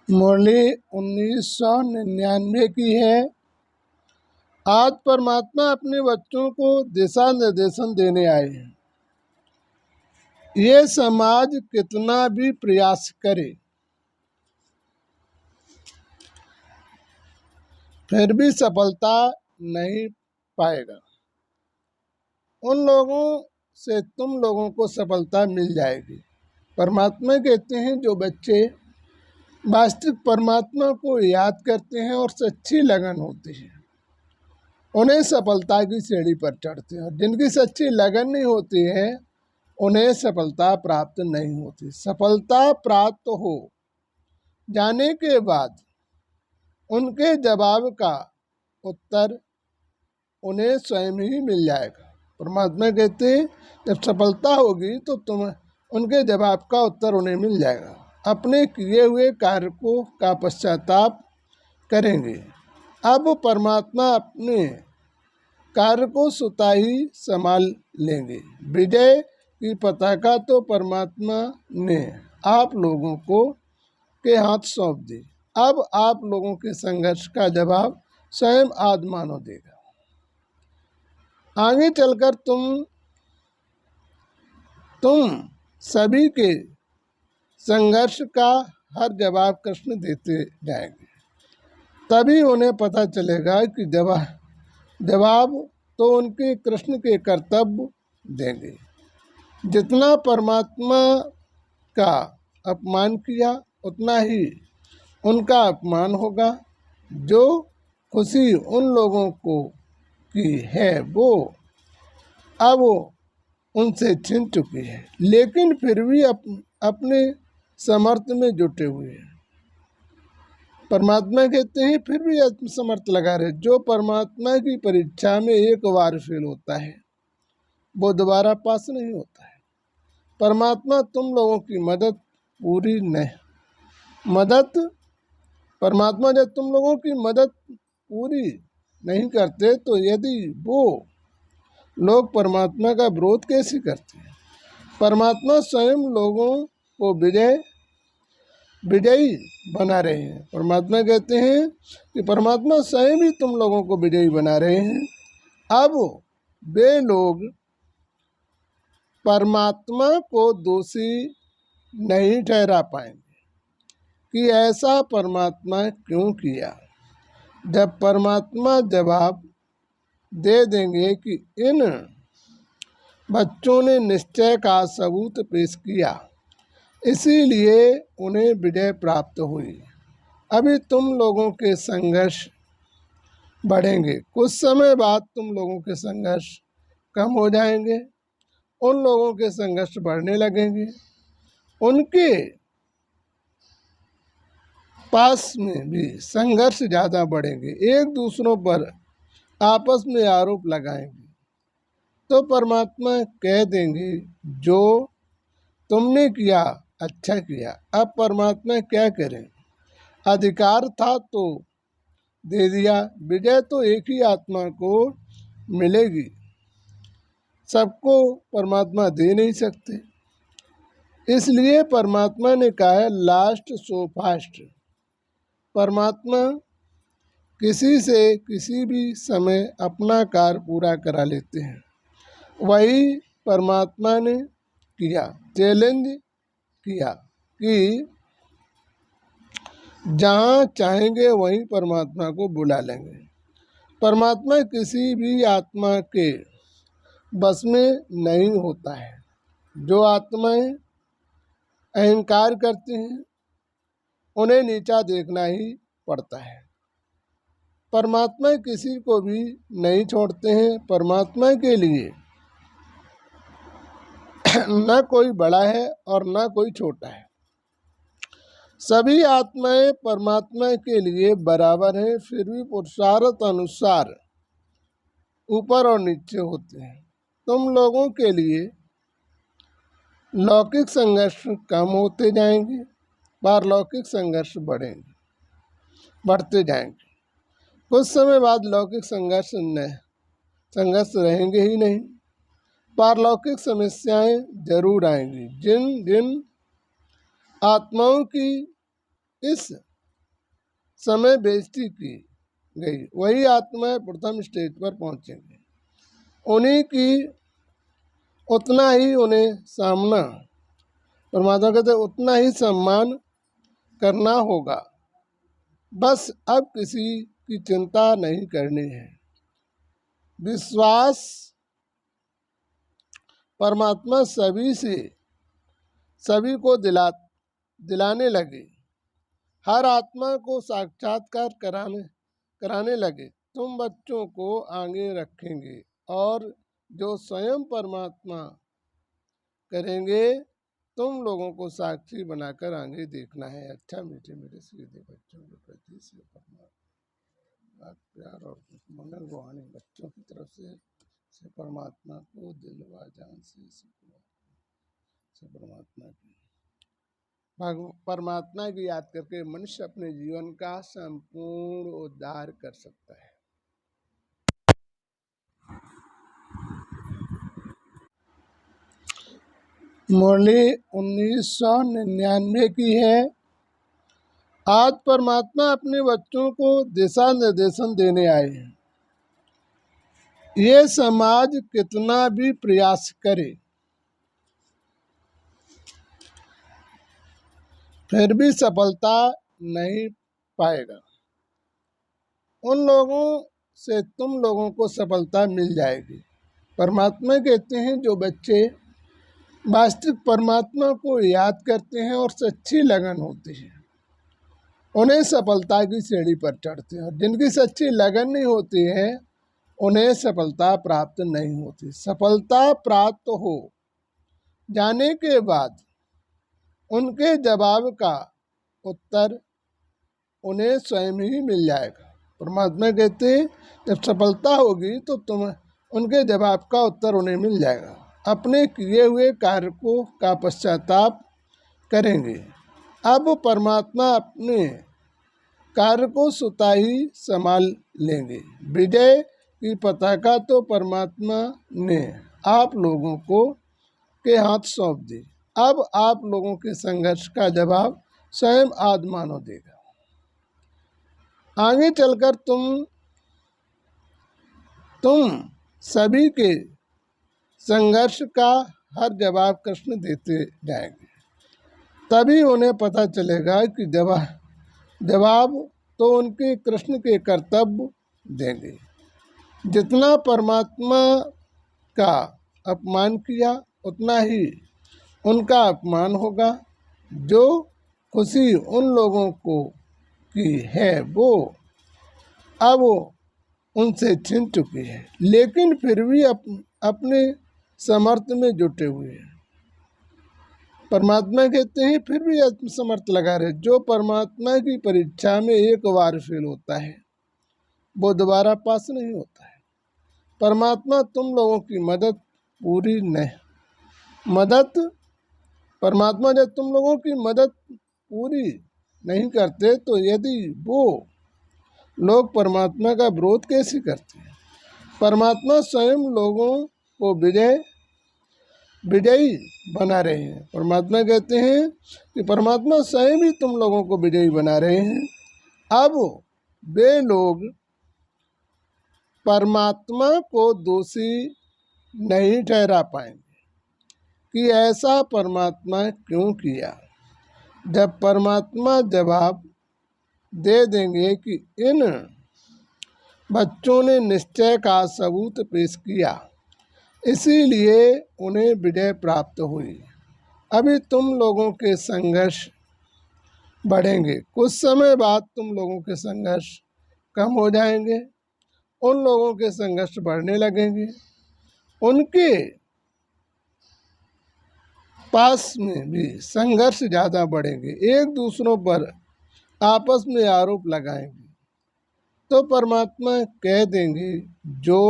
मुरली 1999 की है। आज परमात्मा अपने बच्चों को दिशा निर्देशन देने आए हैं। ये समाज कितना भी प्रयास करे फिर भी सफलता नहीं पाएगा। उन लोगों से तुम लोगों को सफलता मिल जाएगी। परमात्मा कहते हैं जो बच्चे वास्तविक परमात्मा को याद करते हैं और सच्ची लगन होती है उन्हें सफलता की सीढ़ी पर चढ़ते हैं, और जिनकी सच्ची लगन नहीं होती है उन्हें सफलता प्राप्त नहीं होती। सफलता प्राप्त हो जाने के बाद उनके जवाब का उत्तर उन्हें स्वयं ही मिल जाएगा। परमात्मा कहते हैं जब सफलता होगी तो तुम उनके जवाब का उत्तर उन्हें मिल जाएगा। अपने किए हुए कार्य को का पश्चाताप करेंगे। अब परमात्मा अपने कार्य को स्वतः ही संभाल लेंगे। विजय की पताका तो परमात्मा ने आप लोगों को के हाथ सौंप दी। अब आप लोगों के संघर्ष का जवाब स्वयं आत्मानो देगा। आगे चलकर तुम सभी के संघर्ष का हर जवाब कृष्ण देते जाएंगे। तभी उन्हें पता चलेगा कि जवाब तो उनके कृष्ण के कर्तव्य देंगे। जितना परमात्मा का अपमान किया उतना ही उनका अपमान होगा। जो खुशी उन लोगों को की है वो अब उनसे छिन चुकी है, लेकिन फिर भी अपने समर्थ में जुटे हुए हैं। परमात्मा कहते हैं फिर भी आत्मसमर्थ लगा रहे। जो परमात्मा की परीक्षा में एक बार फेल होता है वो दोबारा पास नहीं होता है। परमात्मा तुम लोगों की परमात्मा जब तुम लोगों की मदद पूरी नहीं करते तो यदि वो लोग परमात्मा का विरोध कैसे करते हैं। परमात्मा स्वयं लोगों को विजयी बना रहे हैं। परमात्मा कहते हैं कि परमात्मा स्वयं ही तुम लोगों को विजयी बना रहे हैं। अब वे लोग परमात्मा को दोषी नहीं ठहरा पाएंगे कि ऐसा परमात्मा क्यों किया। जब परमात्मा जवाब दे देंगे कि इन बच्चों ने निश्चय का सबूत पेश किया इसीलिए उन्हें विजय प्राप्त हुई। अभी तुम लोगों के संघर्ष बढ़ेंगे, कुछ समय बाद तुम लोगों के संघर्ष कम हो जाएंगे। उन लोगों के संघर्ष बढ़ने लगेंगे। उनके पास में भी संघर्ष ज़्यादा बढ़ेंगे। एक दूसरों पर आपस में आरोप लगाएंगे तो परमात्मा कह देंगे जो तुमने किया अच्छा किया। अब परमात्मा क्या करें। अधिकार था तो दे दिया। विजय तो एक ही आत्मा को मिलेगी, सबको परमात्मा दे नहीं सकते। इसलिए परमात्मा ने कहा है लास्ट सो फास्ट। परमात्मा किसी से किसी भी समय अपना कार्य पूरा करा लेते हैं। वही परमात्मा ने किया, चैलेंज किया कि जहाँ चाहेंगे वहीं परमात्मा को बुला लेंगे। परमात्मा किसी भी आत्मा के बस में नहीं होता है। जो आत्माएं अहंकार करती हैं उन्हें नीचा देखना ही पड़ता है। परमात्मा किसी को भी नहीं छोड़ते हैं। परमात्मा के लिए न कोई बड़ा है और न कोई छोटा है। सभी आत्माएं परमात्मा के लिए बराबर हैं, फिर भी पुरुषार्थ अनुसार ऊपर और नीचे होते हैं। तुम लोगों के लिए लौकिक संघर्ष कम होते जाएंगे, पारलौकिक संघर्ष बढ़ते जाएंगे। कुछ समय बाद लौकिक संघर्ष रहेंगे ही नहीं। पारलौकिक समस्याएं जरूर आएंगी। जिन जिन आत्माओं की इस समय बेइज्जती की गई, वही आत्माएं प्रथम स्टेज पर पहुंचेंगे। उन्हीं की उतना ही उन्हें सामना, परमात्मा कहते उतना ही सम्मान करना होगा। बस अब किसी की चिंता नहीं करनी है। विश्वास परमात्मा सभी को दिलाने लगे, हर आत्मा को साक्षात्कार कराने लगे। तुम बच्चों को आगे रखेंगे और जो स्वयं परमात्मा करेंगे, तुम लोगों को साक्षी बनाकर आगे देखना है। अच्छा मीठे मेरे सीधे बच्चों के प्रति से परमात्मा प्यार और मंगल रूहानी बच्चों की तरफ से परमात्मा को दिल व जान से परमात्मा की याद करके मनुष्य अपने जीवन का संपूर्ण उद्धार कर सकता है। मुरली 1999 की है। आज परमात्मा अपने बच्चों को दिशा निर्देशन देने आए हैं। ये समाज कितना भी प्रयास करे, फिर भी सफलता नहीं पाएगा। उन लोगों से तुम लोगों को सफलता मिल जाएगी। परमात्मा कहते हैं जो बच्चे वास्तविक परमात्मा को याद करते हैं और सच्ची लगन होती है, उन्हें सफलता की सीढ़ी पर चढ़ते हैं। और जिनकी सच्ची लगन नहीं होती है, उन्हें सफलता प्राप्त नहीं होती। सफलता प्राप्त हो जाने के बाद उनके जवाब का उत्तर उन्हें स्वयं ही मिल जाएगा। परमात्मा कहते हैं जब सफलता होगी तो तुम उनके जवाब का उत्तर उन्हें मिल जाएगा। अपने किए हुए कार्य का पश्चाताप करेंगे। अब परमात्मा अपने कार्य को स्वतः ही संभाल लेंगे। विजय की पताका तो परमात्मा ने आप लोगों के हाथ सौंप दी। अब आप लोगों के संघर्ष का जवाब स्वयं आत्मानो देगा। आगे चलकर तुम सभी के संघर्ष का हर जवाब कृष्ण देते जाएंगे। तभी उन्हें पता चलेगा कि जवाब तो उनके कृष्ण के कर्तव्य देंगे। जितना परमात्मा का अपमान किया उतना ही उनका अपमान होगा। जो खुशी उन लोगों को की है वो अब उनसे छिन चुकी है, लेकिन फिर भी अपने समर्थ में जुटे हुए हैं। परमात्मा कहते हैं फिर भी आत्मसमर्थ लगा रहे। जो परमात्मा की परीक्षा में एक बार फेल होता है वो दोबारा पास नहीं होता है। परमात्मा तुम लोगों की परमात्मा जब तुम लोगों की मदद पूरी नहीं करते तो यदि वो लोग परमात्मा का विरोध कैसे करते हैं। परमात्मा स्वयं लोगों को विजयी बना रहे हैं। परमात्मा कहते हैं कि परमात्मा स्वयं ही तुम लोगों को विजयी बना रहे हैं। अब वे लोग परमात्मा को दोषी नहीं ठहरा पाएंगे कि ऐसा परमात्मा क्यों किया। जब परमात्मा जवाब दे देंगे कि इन बच्चों ने निश्चय का सबूत पेश किया, इसीलिए उन्हें विजय प्राप्त हुई। अभी तुम लोगों के संघर्ष बढ़ेंगे, कुछ समय बाद तुम लोगों के संघर्ष कम हो जाएंगे, उन लोगों के संघर्ष बढ़ने लगेंगे। उनके पास में भी संघर्ष ज़्यादा बढ़ेंगे, एक दूसरों पर आपस में आरोप लगाएंगे। तो परमात्मा कह देंगे जो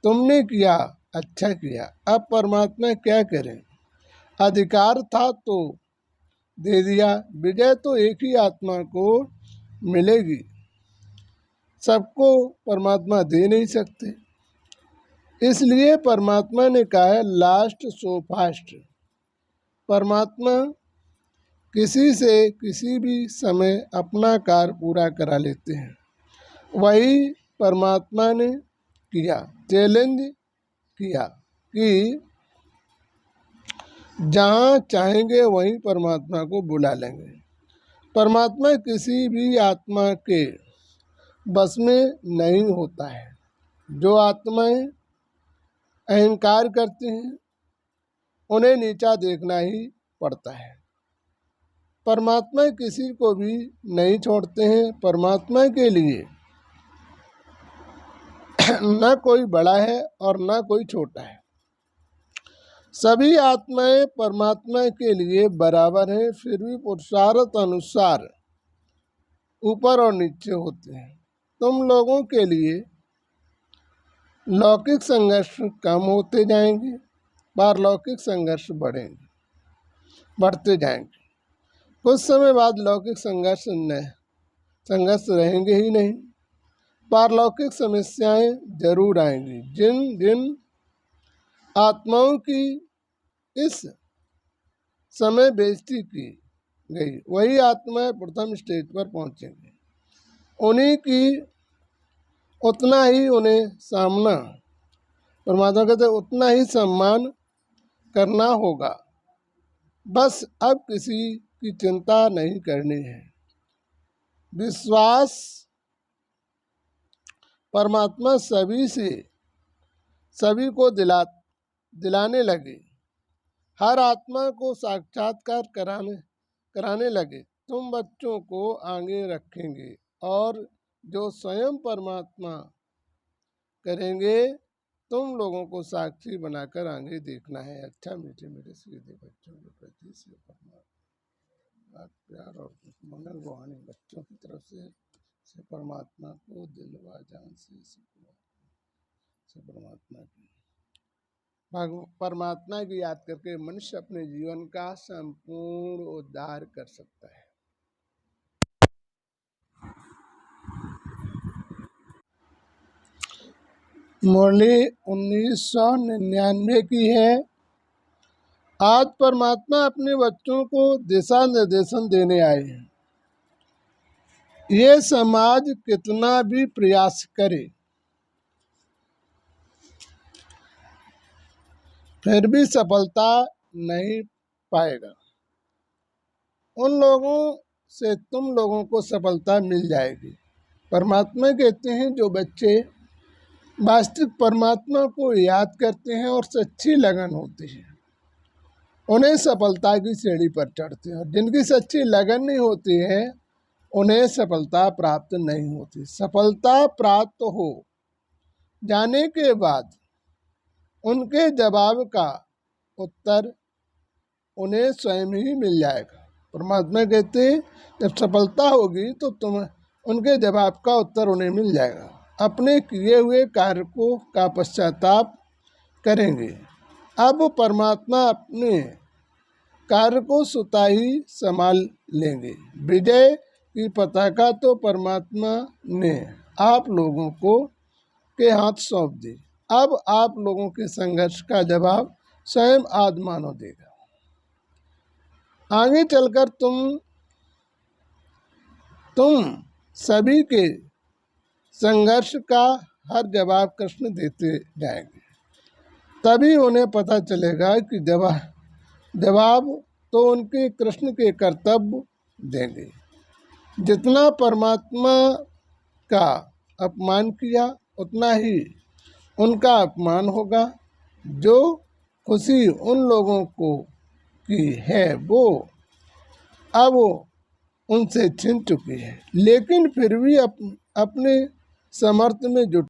तुमने किया अच्छा किया। अब परमात्मा क्या करें, अधिकार था तो दे दिया। विजय तो एक ही आत्मा को मिलेगी, सबको परमात्मा दे नहीं सकते। इसलिए परमात्मा ने कहा है लास्ट सो फास्ट। परमात्मा किसी से किसी भी समय अपना कार्य पूरा करा लेते हैं। वही परमात्मा ने किया, चैलेंज किया कि जहाँ चाहेंगे वहीं परमात्मा को बुला लेंगे। परमात्मा किसी भी आत्मा के बस में नहीं होता है। जो आत्माएं अहंकार करती हैं उन्हें नीचा देखना ही पड़ता है। परमात्मा किसी को भी नहीं छोड़ते हैं। परमात्मा के लिए न कोई बड़ा है और न कोई छोटा है। सभी आत्माएं परमात्मा के लिए बराबर हैं, फिर भी पुरुषार्थ अनुसार ऊपर और नीचे होते हैं। तुम लोगों के लिए लौकिक संघर्ष कम होते जाएंगे, पारलौकिक संघर्ष बढ़ते जाएंगे। कुछ समय बाद लौकिक संघर्ष रहेंगे ही नहीं। पारलौकिक समस्याएं जरूर आएंगी। जिन जिन आत्माओं की इस समय बेइज्जती की गई वही आत्माएं प्रथम स्टेज पर पहुंचेंगी। उन्हीं की उतना ही उन्हें सामना, परमात्मा कहते उतना ही सम्मान करना होगा। बस अब किसी की चिंता नहीं करनी है। विश्वास परमात्मा सभी को दिलाने लगे। हर आत्मा को साक्षात्कार कराने लगे। तुम बच्चों को आगे रखेंगे और जो स्वयं परमात्मा करेंगे तुम लोगों को साक्षी बनाकर आगे देखना है। अच्छा मीठे मीठे सीधे बच्चों के प्रति से परमात्मा प्यार और मंगल रूहानी बच्चों की तरफ से परमात्मा को दिल व जान से परमात्मा की याद करके मनुष्य अपने जीवन का संपूर्ण उद्धार कर सकता है। मुरली 1999 की है। आज परमात्मा अपने बच्चों को दिशा निर्देशन देने आए हैं। ये समाज कितना भी प्रयास करे फिर भी सफलता नहीं पाएगा। उन लोगों से तुम लोगों को सफलता मिल जाएगी। परमात्मा कहते हैं जो बच्चे वास्तविक परमात्मा को याद करते हैं और सच्ची लगन होती है उन्हें सफलता की सीढ़ी पर चढ़ते हैं, और जिनकी सच्ची लगन नहीं होती है उन्हें सफलता प्राप्त नहीं होती। सफलता प्राप्त हो जाने के बाद उनके जवाब का उत्तर उन्हें स्वयं ही मिल जाएगा। परमात्मा कहते हैं जब सफलता होगी तो उनके जवाब का उत्तर उन्हें मिल जाएगा। अपने किए हुए कार्य का पश्चाताप करेंगे। अब परमात्मा अपने कार्य को स्वतः ही संभाल लेंगे। विजय की पताका तो परमात्मा ने आप लोगों के हाथ सौंप दी। अब आप लोगों के संघर्ष का जवाब स्वयं आदि मानव देगा। आगे चलकर तुम सभी के संघर्ष का हर जवाब कृष्ण देते जाएंगे। तभी उन्हें पता चलेगा कि जवाब तो उनके कृष्ण के कर्तव्य देंगे। जितना परमात्मा का अपमान किया उतना ही उनका अपमान होगा। जो खुशी उन लोगों को की है वो अब उनसे छिन चुकी है, लेकिन फिर भी अपने समर्थ में जुट